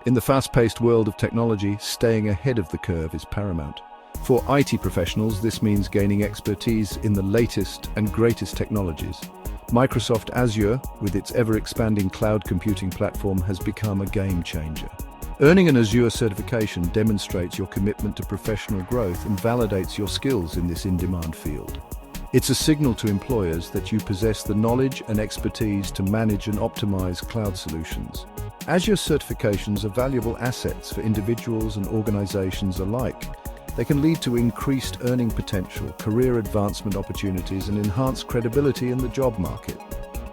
In the fast-paced world of technology, staying ahead of the curve is paramount. For IT professionals, this means gaining expertise in the latest and greatest technologies. Microsoft Azure, with its ever-expanding cloud computing platform, has become a game-changer. Earning an Azure certification demonstrates your commitment to professional growth and validates your skills in this in-demand field. It's a signal to employers that you possess the knowledge and expertise to manage and optimize cloud solutions. Azure certifications are valuable assets for individuals and organizations alike. They can lead to increased earning potential, career advancement opportunities, and enhanced credibility in the job market.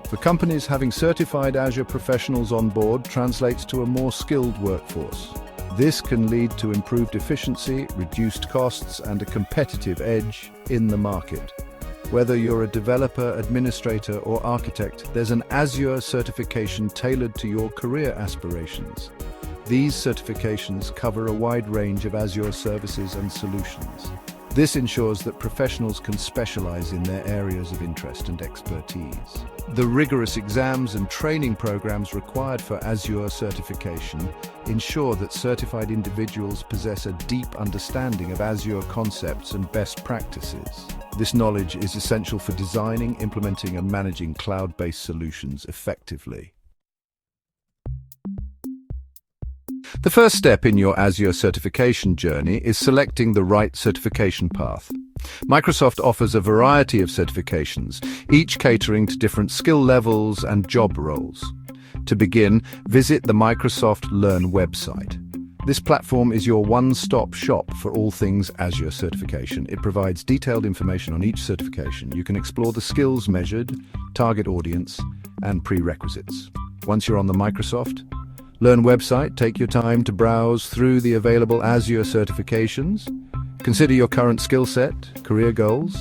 For companies, having certified Azure professionals on board translates to a more skilled workforce. This can lead to improved efficiency, reduced costs, and a competitive edge in the market. Whether you're a developer, administrator, or architect, there's an Azure certification tailored to your career aspirations. These certifications cover a wide range of Azure services and solutions. This ensures that professionals can specialize in their areas of interest and expertise. The rigorous exams and training programs required for Azure certification ensure that certified individuals possess a deep understanding of Azure concepts and best practices. This knowledge is essential for designing, implementing, and managing cloud-based solutions effectively. The first step in your Azure certification journey is selecting the right certification path. Microsoft offers a variety of certifications, each catering to different skill levels and job roles. To begin, visit the Microsoft Learn website. This platform is your one-stop shop for all things Azure certification. It provides detailed information on each certification. You can explore the skills measured, target audience, and prerequisites. Once you're on the Microsoft Learn website, take your time to browse through the available Azure certifications. Consider your current skill set, career goals,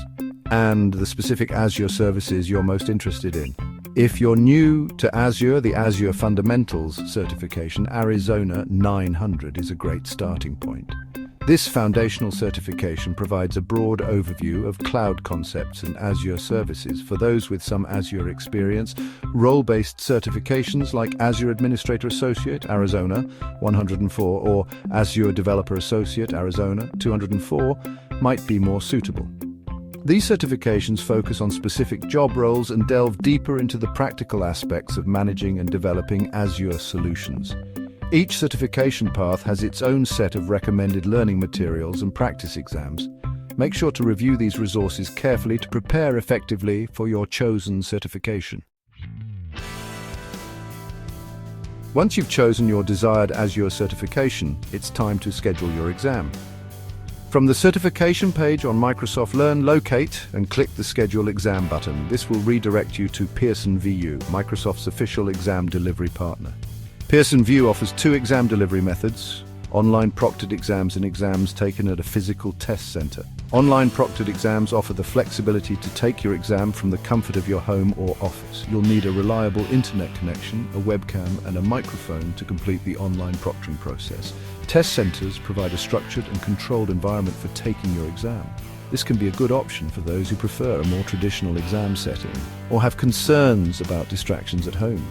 and the specific Azure services you're most interested in. If you're new to Azure, the Azure Fundamentals certification, Arizona 900, is a great starting point. This foundational certification provides a broad overview of cloud concepts and Azure services. For those with some Azure experience, role-based certifications like Azure Administrator Associate, Arizona 104, or Azure Developer Associate, Arizona 204, might be more suitable. These certifications focus on specific job roles and delve deeper into the practical aspects of managing and developing Azure solutions. Each certification path has its own set of recommended learning materials and practice exams. Make sure to review these resources carefully to prepare effectively for your chosen certification. Once you've chosen your desired Azure certification, it's time to schedule your exam. From the certification page on Microsoft Learn, locate and click the Schedule Exam button. This will redirect you to Pearson VUE, Microsoft's official exam delivery partner. Pearson VUE offers two exam delivery methods: online proctored exams and exams taken at a physical test center. Online proctored exams offer the flexibility to take your exam from the comfort of your home or office. You'll need a reliable internet connection, a webcam, and a microphone to complete the online proctoring process. Test centers provide a structured and controlled environment for taking your exam. This can be a good option for those who prefer a more traditional exam setting or have concerns about distractions at home.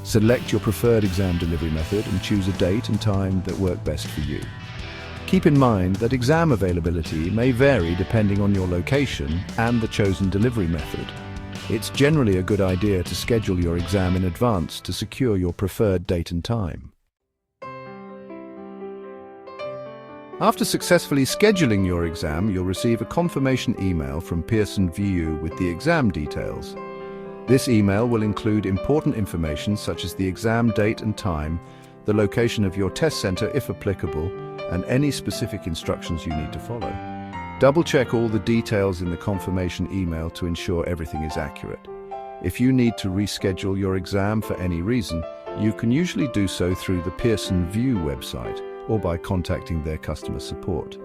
Select your preferred exam delivery method and choose a date and time that work best for you. Keep in mind that exam availability may vary depending on your location and the chosen delivery method. It's generally a good idea to schedule your exam in advance to secure your preferred date and time. After successfully scheduling your exam, you'll receive a confirmation email from Pearson VUE with the exam details. This email will include important information such as the exam date and time, the location of your test center if applicable, and any specific instructions you need to follow. Double-check all the details in the confirmation email to ensure everything is accurate. If you need to reschedule your exam for any reason, you can usually do so through the Pearson VUE website or by contacting their customer support.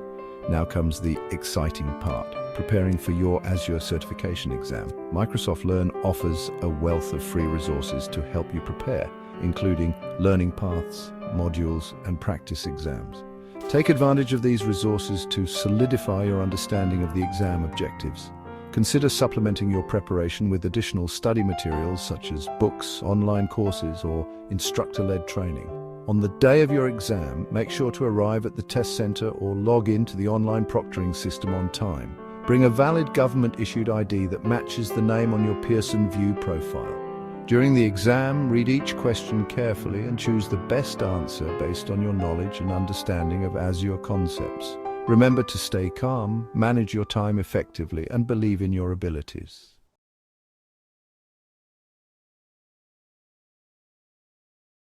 Now comes the exciting part: preparing for your Azure certification exam. Microsoft Learn offers a wealth of free resources to help you prepare, including learning paths, modules, and practice exams. Take advantage of these resources to solidify your understanding of the exam objectives. Consider supplementing your preparation with additional study materials such as books, online courses, or instructor-led training. On the day of your exam, make sure to arrive at the test center or log in to the online proctoring system on time. Bring a valid government-issued ID that matches the name on your Pearson VUE profile. During the exam, read each question carefully and choose the best answer based on your knowledge and understanding of Azure concepts. Remember to stay calm, manage your time effectively, and believe in your abilities.